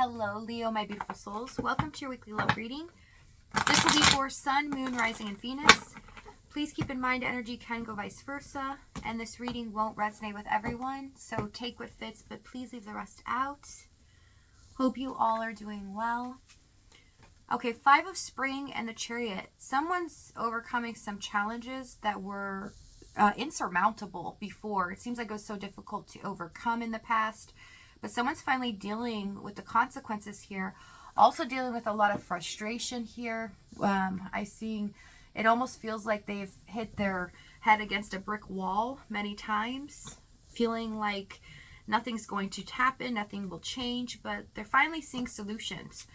Hello, Leo, my beautiful souls. Welcome to your weekly love reading. This will be for Sun, Moon, Rising, and Venus. Please keep in mind energy can go vice versa, and this reading won't resonate with everyone, so take what fits, but please leave the rest out. Hope you all are doing well. Okay, 5 of Spring and the Chariot. Someone's overcoming some challenges that were insurmountable before. It seems like it was so difficult to overcome in the past. But someone's finally dealing with the consequences here. Also dealing with a lot of frustration here. It almost feels like they've hit their head against a brick wall many times. Feeling like nothing's going to happen, nothing will change. But they're finally seeing solutions.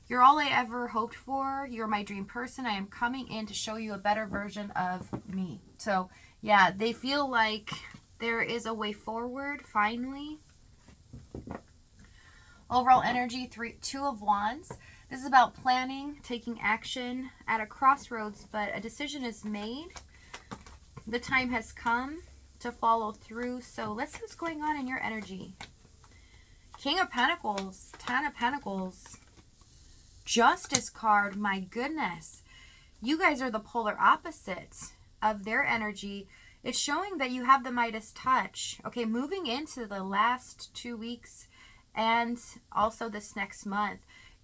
You're all I ever hoped for. You're my dream person. I am coming in to show you a better version of me. So, yeah, they feel like there is a way forward, finally. Overall energy, 2 of Wands. This is about planning, taking action at a crossroads, but a decision is made. The time has come to follow through. So let's see what's going on in your energy. King of Pentacles, 10 of Pentacles, Justice card. My goodness. You guys are the polar opposites of their energy. It's showing that you have the Midas touch. Okay, moving into the last 2 weeks and also this next month,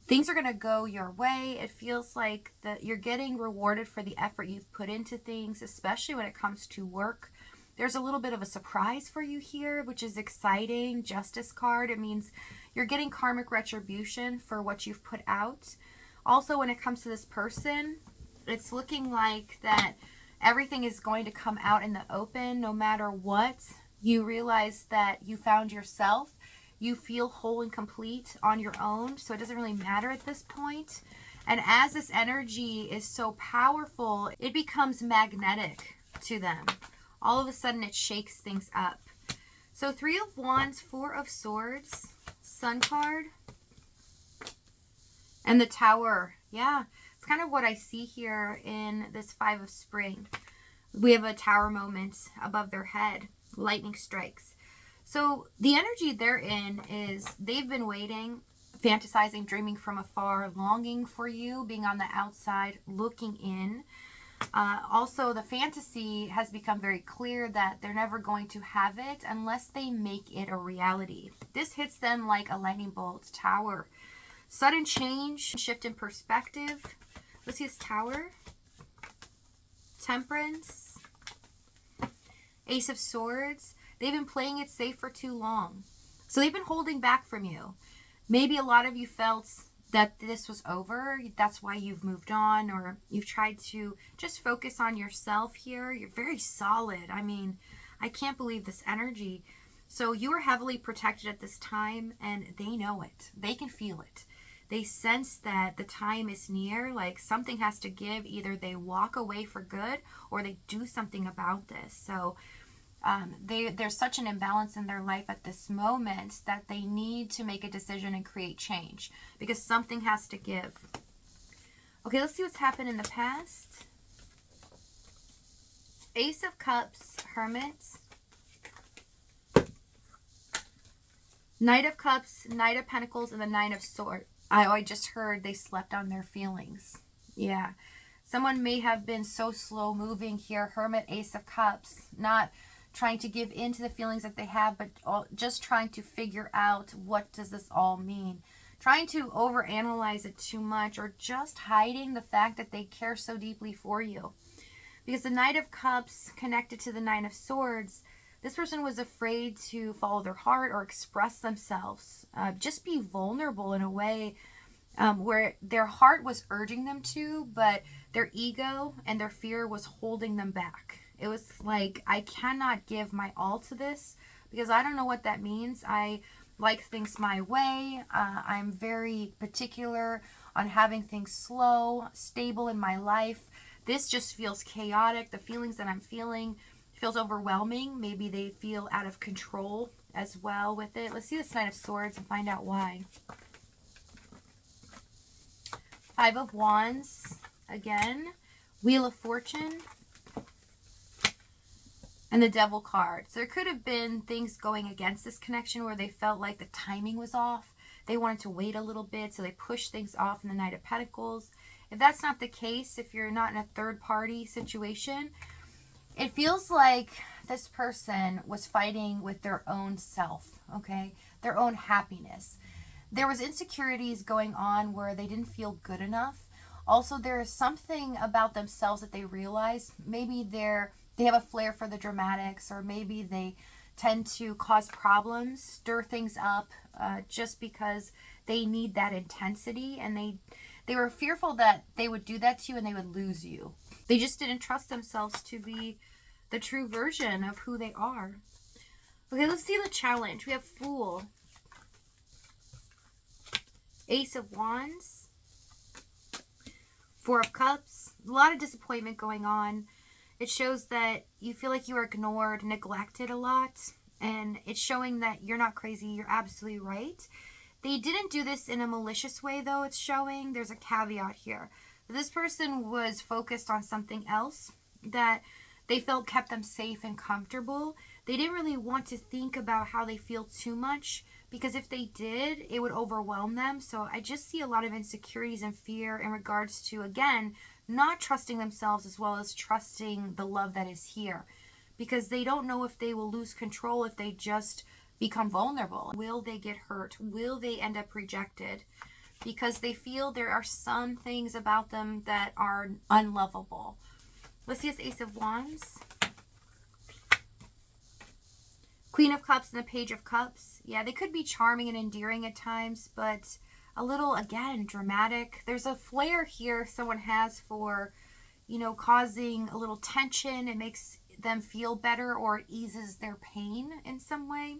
things are going to go your way. It feels like that you're getting rewarded for the effort you've put into things, especially when it comes to work. There's a little bit of a surprise for you here, which is exciting. Justice card. It means you're getting karmic retribution for what you've put out. Also, when it comes to this person, it's looking like that everything is going to come out in the open no matter what. You realize that you found yourself. You feel whole and complete on your own, so it doesn't really matter at this point. And as this energy is so powerful, it becomes magnetic to them. All of a sudden, it shakes things up. So 3 of Wands, 4 of Swords, Sun card, and the Tower. Yeah, it's kind of what I see here in this 5 of Spring. We have a tower moment above their head. Lightning strikes. So the energy they're in is they've been waiting, fantasizing, dreaming from afar, longing for you, being on the outside, looking in. Also, the fantasy has become very clear that they're never going to have it unless they make it a reality. This hits them like a lightning bolt. Tower. Sudden change, shift in perspective. Let's see this Tower. Temperance. Ace of Swords. They've been playing it safe for too long. So they've been holding back from you. Maybe a lot of you felt that this was over. That's why you've moved on, or you've tried to just focus on yourself here. You're very solid. I mean, I can't believe this energy. So you are heavily protected at this time, and they know it. They can feel it. They sense that the time is near, like something has to give. Either they walk away for good or they do something about this. So there's such an imbalance in their life at this moment that they need to make a decision and create change because something has to give. Okay, let's see what's happened in the past. Ace of Cups, Hermit, Knight of Cups, Knight of Pentacles, and the 9 of Swords. I just heard they slept on their feelings. Yeah. Someone may have been so slow moving here. Hermit, Ace of Cups, not trying to give in to the feelings that they have, but just trying to figure out what does this all mean. Trying to overanalyze it too much, or just hiding the fact that they care so deeply for you. Because the Knight of Cups connected to the 9 of Swords, this person was afraid to follow their heart or express themselves. Just be vulnerable in a way where their heart was urging them to, but their ego and their fear was holding them back. It was like, I cannot give my all to this because I don't know what that means. I like things my way. I'm very particular on having things slow, stable in my life. This just feels chaotic. The feelings that I'm feeling feels overwhelming. Maybe they feel out of control as well with it. Let's see this Knight of Swords and find out why. 5 of Wands again. Wheel of Fortune. And the Devil card. So there could have been things going against this connection where they felt like the timing was off. they wanted to wait a little bit, so they pushed things off in the Knight of Pentacles. If that's not the case, if you're not in a third party situation, it feels like this person was fighting with their own self, okay? Their own happiness. There was insecurities going on where they didn't feel good enough. Also, there is something about themselves that they realize. Maybe they have a flair for the dramatics, or maybe they tend to cause problems, stir things up, just because they need that intensity, and they were fearful that they would do that to you and they would lose you. They just didn't trust themselves to be the true version of who they are. Okay, let's see the challenge. We have Fool, Ace of Wands, Four of Cups. A lot of disappointment going on. It shows that you feel like you are ignored, neglected a lot, and it's showing that you're not crazy. You're absolutely right. They didn't do this in a malicious way, though. It's showing there's a caveat here. This person was focused on something else that they felt kept them safe and comfortable. They didn't really want to think about how they feel too much, because if they did, it would overwhelm them. So I just see a lot of insecurities and fear in regards to, again, not trusting themselves as well as trusting the love that is here, because they don't know if they will lose control if they just become vulnerable. Will they get hurt? Will they end up rejected? Because they feel there are some things about them that are unlovable. Let's see this Ace of Wands, Queen of Cups, and the Page of Cups. Yeah, they could be charming and endearing at times, but a little, again, dramatic. There's a flair here someone has for, causing a little tension. It makes them feel better, or it eases their pain in some way.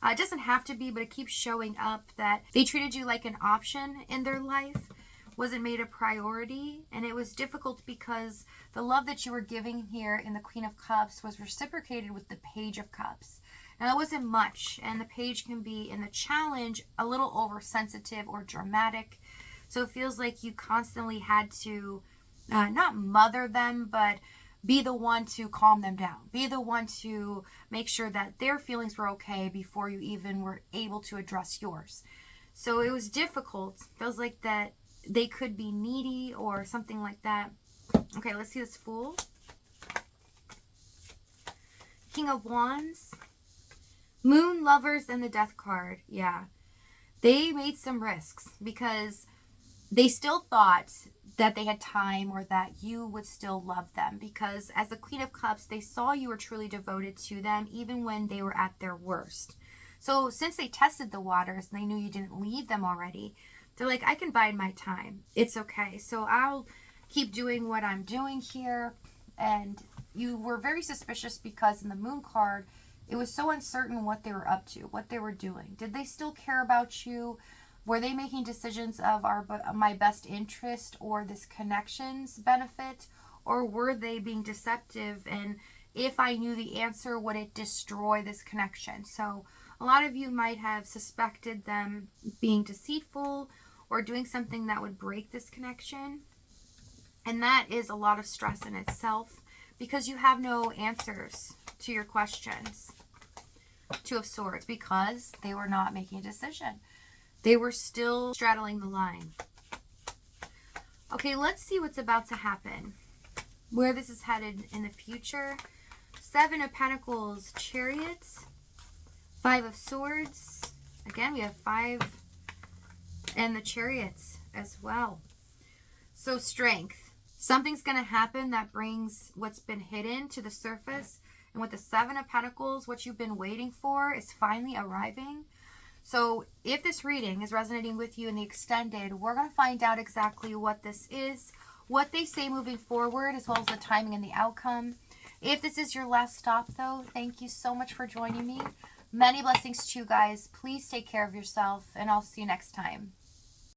It doesn't have to be, but it keeps showing up that they treated you like an option in their life, wasn't made a priority, and it was difficult because the love that you were giving here in the Queen of Cups was reciprocated with the Page of Cups. Now, that wasn't much, and the Page can be, in the challenge, a little oversensitive or dramatic, so it feels like you constantly had to not mother them, but be the one to calm them down. Be the one to make sure that their feelings were okay before you even were able to address yours. So it was difficult. Feels like that they could be needy or something like that. Okay, let's see this Fool. King of Wands, Moon, Lovers, and the Death card. Yeah. They made some risks because they still thought that they had time, or that you would still love them, because as the Queen of Cups, they saw you were truly devoted to them even when they were at their worst. So since they tested the waters and they knew you didn't leave them already, they're like, I can bide my time. It's okay. So I'll keep doing what I'm doing here. And you were very suspicious because in the Moon card, it was so uncertain what they were up to, what they were doing. Did they still care about you? Were they making decisions of my best interest or this connection's benefit? Or were they being deceptive? And if I knew the answer, would it destroy this connection? So a lot of you might have suspected them being deceitful or doing something that would break this connection. And that is a lot of stress in itself, because you have no answers to your questions. Two of Swords, because they were not making a decision. They were still straddling the line. Okay, let's see what's about to happen. Where this is headed in the future. Seven of Pentacles, Chariot. Five of Swords. Again, we have 5 and the Chariots as well. So strength. Something's going to happen that brings what's been hidden to the surface. And with the 7 of Pentacles, what you've been waiting for is finally arriving. So if this reading is resonating with you in the extended, we're going to find out exactly what this is, what they say moving forward, as well as the timing and the outcome. If this is your last stop, though, thank you so much for joining me. Many blessings to you guys. Please take care of yourself, and I'll see you next time.